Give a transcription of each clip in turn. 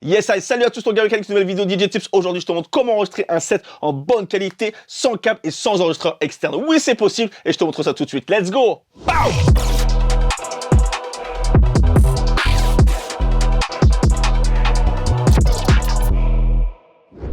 Yes, allez, salut à tous, ton gars Mécanique, nouvelle vidéo DJ Tips. Aujourd'hui, je te montre comment enregistrer un set en bonne qualité, sans câble et sans enregistreur externe. Oui, c'est possible et je te montre ça tout de suite. Let's go! Pow!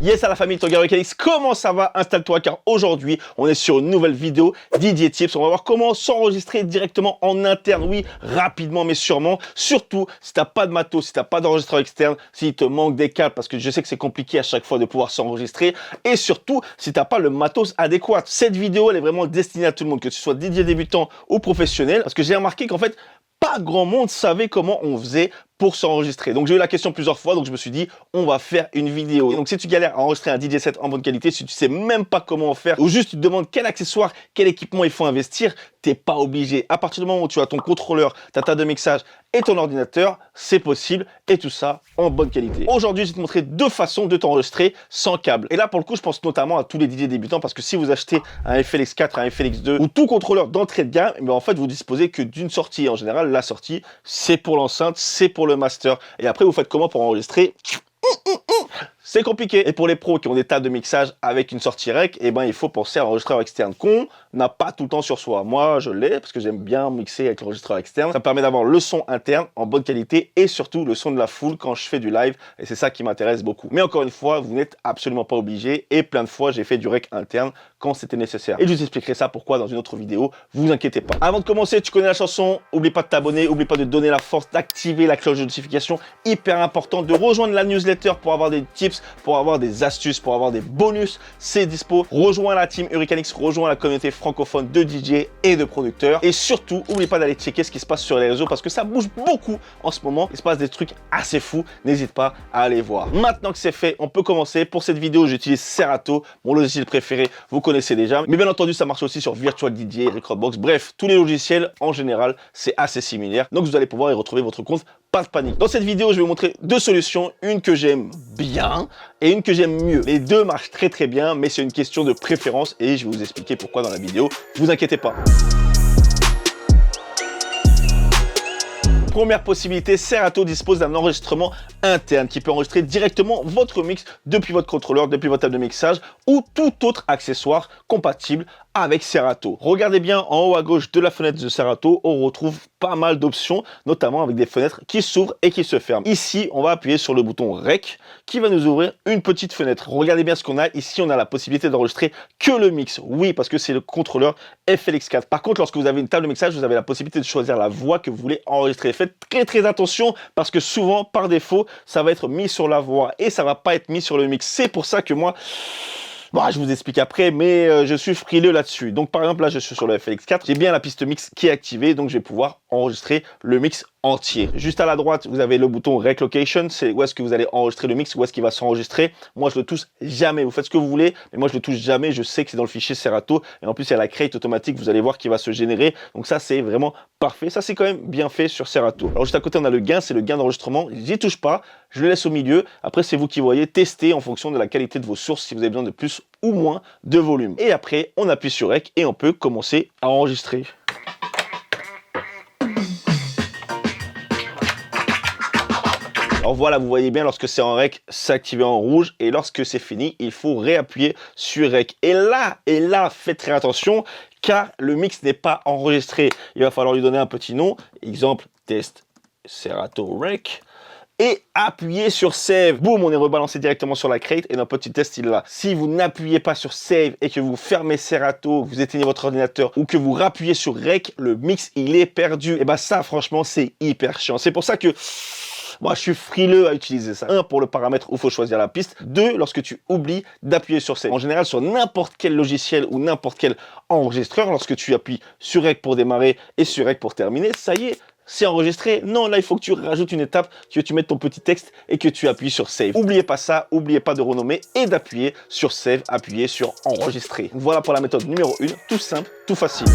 Yes à la famille Ton gars Mécanique, comment ça va? Installe-toi car aujourd'hui on est sur une nouvelle vidéo DJ Tips. On va voir comment s'enregistrer directement en interne, oui, rapidement mais sûrement. Surtout si t'as pas de matos, si t'as pas d'enregistreur externe, s'il te manque des câbles, parce que je sais que c'est compliqué à chaque fois de pouvoir s'enregistrer. Et surtout si t'as pas le matos adéquat. Cette vidéo elle est vraiment destinée à tout le monde, que tu sois DJ débutant ou professionnel, parce que j'ai remarqué qu'en fait pas grand monde savait comment on faisait pour s'enregistrer. Donc j'ai eu la question plusieurs fois, donc je me suis dit on va faire une vidéo. Et donc si tu galères à enregistrer un DJ set en bonne qualité, si tu sais même pas comment faire, ou juste tu te demandes quel accessoire, quel équipement il faut investir, t'es pas obligé. À partir du moment où tu as ton contrôleur, ta table de mixage et ton ordinateur, c'est possible, et tout ça en bonne qualité. Aujourd'hui je vais te montrer deux façons de t'enregistrer sans câble. Et là pour le coup je pense notamment à tous les DJ débutants, parce que si vous achetez un FLX4, un FLX2 ou tout contrôleur d'entrée de gamme, en fait vous disposez que d'une sortie. En général la sortie c'est pour l'enceinte, c'est pour le master, et après vous faites comment pour enregistrer? C'est compliqué. Et pour les pros qui ont des tables de mixage avec une sortie rec, eh ben il faut penser à l'enregistreur externe qu'on n'a pas tout le temps sur soi. Moi je l'ai parce que j'aime bien mixer avec l'enregistreur externe. Ça permet d'avoir le son interne en bonne qualité et surtout le son de la foule quand je fais du live, et c'est ça qui m'intéresse beaucoup. Mais encore une fois, vous n'êtes absolument pas obligé, et plein de fois j'ai fait du rec interne quand c'était nécessaire. Et je vous expliquerai ça pourquoi dans une autre vidéo, vous inquiétez pas. Avant de commencer, tu connais la chanson, oublie pas de t'abonner, oublie pas de donner la force, d'activer la cloche de notification, hyper important, de rejoindre la newsletter pour avoir des tips, pour avoir des astuces, pour avoir des bonus, c'est dispo. Rejoins la team Hurricanix, rejoins la communauté francophone de DJ et de producteurs. Et surtout, n'oublie pas d'aller checker ce qui se passe sur les réseaux, parce que ça bouge beaucoup en ce moment. Il se passe des trucs assez fous, n'hésite pas à aller voir. Maintenant que c'est fait, on peut commencer. Pour cette vidéo, j'utilise Serato, mon logiciel préféré, vous connaissez déjà. Mais bien entendu, ça marche aussi sur Virtual DJ, Recordbox, bref, tous les logiciels en général, c'est assez similaire. Donc vous allez pouvoir y retrouver votre compte. Pas de panique. Dans cette vidéo, je vais vous montrer deux solutions, une que j'aime bien et une que j'aime mieux. Les deux marchent très bien, mais c'est une question de préférence et je vais vous expliquer pourquoi dans la vidéo. Vous inquiétez pas. Première possibilité, Serato dispose d'un enregistrement interne qui peut enregistrer directement votre mix depuis votre contrôleur, depuis votre table de mixage ou tout autre accessoire compatible avec Serato. Regardez bien en haut à gauche de la fenêtre de Serato, on retrouve pas mal d'options, notamment avec des fenêtres qui s'ouvrent et qui se ferment. Ici, on va appuyer sur le bouton REC qui va nous ouvrir une petite fenêtre. Regardez bien ce qu'on a. Ici, on a la possibilité d'enregistrer que le mix. Oui, parce que c'est le contrôleur FLX4. Par contre, lorsque vous avez une table de mixage, vous avez la possibilité de choisir la voix que vous voulez enregistrer. Faites très attention, parce que souvent, par défaut, ça va être mis sur la voix et ça va pas être mis sur le mix. C'est pour ça que moi... Bon, je vous explique après, mais je suis frileux là-dessus. Donc par exemple, là, je suis sur le FLX4. J'ai bien la piste mix qui est activée, donc je vais pouvoir enregistrer le mix entier. Juste à la droite, vous avez le bouton Rec Location, c'est où est-ce que vous allez enregistrer le mix, où est-ce qu'il va s'enregistrer. Moi, je le touche jamais. Vous faites ce que vous voulez, mais moi, je le touche jamais. Je sais que c'est dans le fichier Serato. Et en plus, il y a la crate automatique, vous allez voir, qui va se générer. Donc ça, c'est vraiment parfait. Ça, c'est quand même bien fait sur Serato. Alors juste à côté, on a le gain, c'est le gain d'enregistrement. J'y touche pas, je le laisse au milieu. Après, c'est vous qui voyez, tester en fonction de la qualité de vos sources, si vous avez besoin de plus ou moins de volume. Et après, on appuie sur Rec et on peut commencer à enregistrer. Alors voilà, vous voyez bien, lorsque c'est en rec, c'est activé en rouge, et lorsque c'est fini, il faut réappuyer sur rec. Et là, faites très attention, car le mix n'est pas enregistré. Il va falloir lui donner un petit nom, exemple, test Serato rec, et appuyez sur Save. Boum, on est rebalancé directement sur la crate et notre petit test il est là. Si vous n'appuyez pas sur Save et que vous fermez Serato, vous éteignez votre ordinateur ou que vous rappuyez sur Rec, le mix il est perdu. Et bah ça franchement c'est hyper chiant. C'est pour ça que moi, je suis frileux à utiliser ça. 1, pour le paramètre où il faut choisir la piste. 2, lorsque tu oublies d'appuyer sur Save. En général, sur n'importe quel logiciel ou n'importe quel enregistreur, lorsque tu appuies sur Rec pour démarrer et sur Rec pour terminer, ça y est, c'est enregistré. Non, là, il faut que tu rajoutes une étape, que tu mettes ton petit texte et que tu appuies sur Save. N'oubliez pas ça, n'oubliez pas de renommer et d'appuyer sur Save, appuyer sur Enregistrer. Voilà pour la méthode numéro 1, tout simple, tout facile.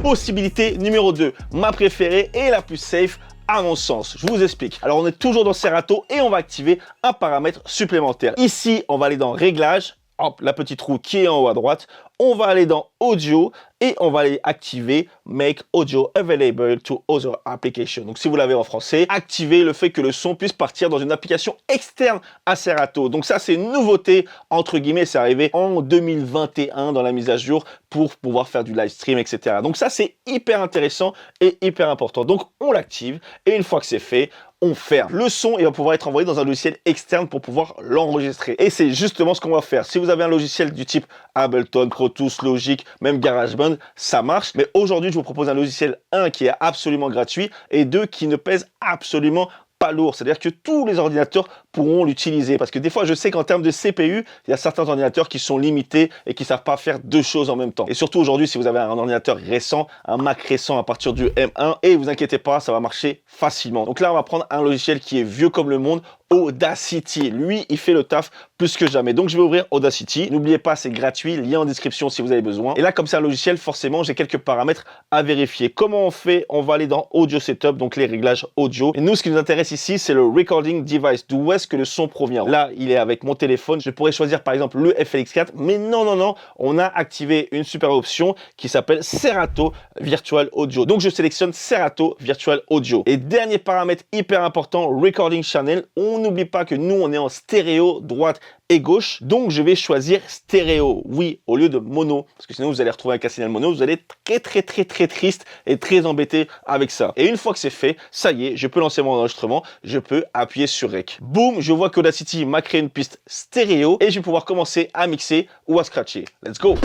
Possibilité numéro 2, ma préférée et la plus safe à mon sens. Je vous explique. Alors on est toujours dans Serato et on va activer un paramètre supplémentaire. Ici, on va aller dans Réglages, hop, la petite roue qui est en haut à droite. On va aller dans Audio et on va aller activer Make Audio Available to Other Applications. Donc si vous l'avez en français, activez le fait que le son puisse partir dans une application externe à Serato. Donc ça, c'est une nouveauté, entre guillemets, c'est arrivé en 2021 dans la mise à jour pour pouvoir faire du live stream, etc. Donc ça, c'est hyper intéressant et hyper important. Donc on l'active et une fois que c'est fait, on ferme. Le son, il va pouvoir être envoyé dans un logiciel externe pour pouvoir l'enregistrer. Et c'est justement ce qu'on va faire. Si vous avez un logiciel du type Ableton, Pro Tools, Logic, même GarageBand, ça marche. Mais aujourd'hui, je vous propose un logiciel, un, qui est absolument gratuit et deux, qui ne pèse absolument pas lourd, c'est-à-dire que tous les ordinateurs pourront l'utiliser. Parce que des fois, je sais qu'en termes de CPU, il y a certains ordinateurs qui sont limités et qui ne savent pas faire deux choses en même temps. Et surtout aujourd'hui, si vous avez un ordinateur récent, un Mac récent à partir du M1, et vous inquiétez pas, ça va marcher facilement. Donc là, on va prendre un logiciel qui est vieux comme le monde, Audacity. Lui, il fait le taf plus que jamais. Donc, je vais ouvrir Audacity. N'oubliez pas, c'est gratuit. Lien en description si vous avez besoin. Et là, comme c'est un logiciel, forcément, j'ai quelques paramètres à vérifier. Comment on fait? On va aller dans Audio Setup, donc les réglages audio. Et nous, ce qui nous intéresse ici, c'est le Recording Device. D'où est-ce que le son provient? Là, il est avec mon téléphone. Je pourrais choisir, par exemple, le FLX4. Mais non, non, non. On a activé une super option qui s'appelle Serato Virtual Audio. Donc, je sélectionne Serato Virtual Audio. Et dernier paramètre hyper important, Recording Channel. On n'oublie pas que nous, on est en stéréo, droite et gauche. Donc, je vais choisir stéréo, oui, au lieu de mono. Parce que sinon, vous allez retrouver un signal mono. Vous allez être très triste et très embêté avec ça. Et une fois que c'est fait, ça y est, je peux lancer mon enregistrement. Je peux appuyer sur Rec. Boum, je vois qu'Audacity m'a créé une piste stéréo et je vais pouvoir commencer à mixer ou à scratcher. Let's go!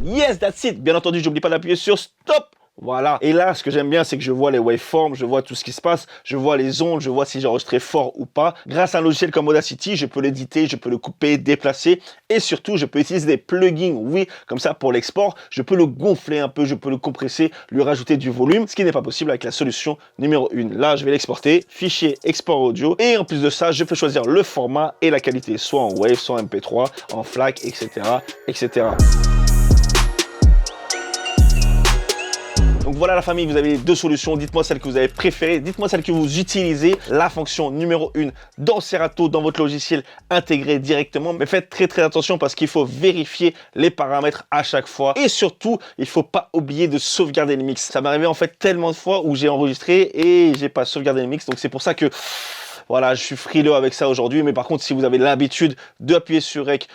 Yes, that's it. Bien entendu, j'oublie pas d'appuyer sur stop. Voilà. Et là, ce que j'aime bien, c'est que je vois les waveforms, je vois tout ce qui se passe, je vois les ondes, je vois si j'ai enregistré fort ou pas. Grâce à un logiciel comme Audacity, je peux l'éditer, je peux le couper, déplacer et surtout, je peux utiliser des plugins. Oui, comme ça, pour l'export, je peux le gonfler un peu, je peux le compresser, lui rajouter du volume, ce qui n'est pas possible avec la solution numéro 1. Là, je vais l'exporter, fichier export audio et en plus de ça, je peux choisir le format et la qualité, soit en wave, soit en MP3, en FLAC, etc., etc. Donc voilà la famille, vous avez les deux solutions. Dites-moi celle que vous avez préférée, dites-moi celle que vous utilisez. La fonction numéro 1 dans Serato, dans votre logiciel intégré directement. Mais faites très attention parce qu'il faut vérifier les paramètres à chaque fois. Et surtout, il ne faut pas oublier de sauvegarder le mix. Ça m'est arrivé en fait tellement de fois où j'ai enregistré et j'ai pas sauvegardé le mix. Donc c'est pour ça que... Voilà, je suis frileux avec ça aujourd'hui, mais par contre, si vous avez l'habitude d'appuyer sur Rec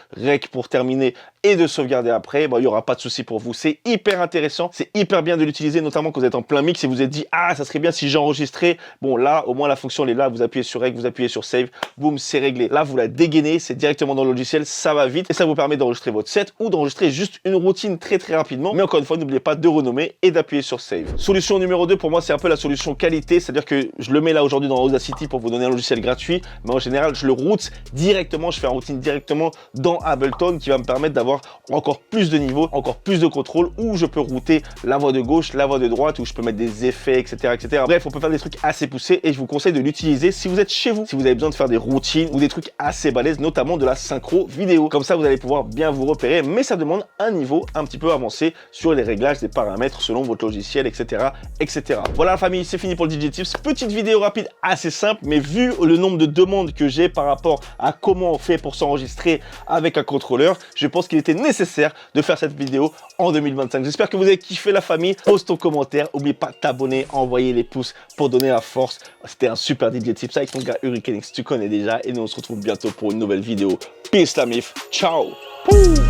pour terminer et de sauvegarder après, bah, il n'y aura pas de souci pour vous. C'est hyper intéressant, c'est hyper bien de l'utiliser, notamment quand vous êtes en plein mix et vous vous êtes dit « Ah, ça serait bien si j'enregistrais. » Bon, là, au moins, la fonction, elle est là. Vous appuyez sur Rec, vous appuyez sur Save, boum, c'est réglé. Là, vous la dégainez, c'est directement dans le logiciel, ça va vite et ça vous permet d'enregistrer votre set ou d'enregistrer juste une routine très rapidement. Mais encore une fois, n'oubliez pas de renommer et d'appuyer sur Save. Solution numéro 2, pour moi, c'est un peu la solution qualité, c'est-à-dire que je le mets là aujourd'hui dans Audacity pour vous donner un logiciel gratuit, mais en général, je le route directement, je fais un routine directement dans Ableton qui va me permettre d'avoir encore plus de niveau, encore plus de contrôle, où je peux router la voix de gauche, la voix de droite, où je peux mettre des effets, etc., etc. Bref, on peut faire des trucs assez poussés et je vous conseille de l'utiliser si vous êtes chez vous, si vous avez besoin de faire des routines ou des trucs assez balèzes, notamment de la synchro vidéo. Comme ça, vous allez pouvoir bien vous repérer, mais ça demande un niveau un petit peu avancé sur les réglages des paramètres selon votre logiciel, etc., etc. Voilà la famille, c'est fini pour le DJ Tips. Petite vidéo rapide, assez simple, mais vu le nombre de demandes que j'ai par rapport à comment on fait pour s'enregistrer avec un contrôleur, je pense qu'il était nécessaire de faire cette vidéo en 2025. J'espère que vous avez kiffé la famille. Pose ton commentaire, n'oublie pas de t'abonner, envoyer les pouces pour donner la force. C'était un super DJ Tips avec ton gars Hurricanix, tu connais déjà, et nous on se retrouve bientôt pour une nouvelle vidéo. Peace la mif, ciao. Pouh.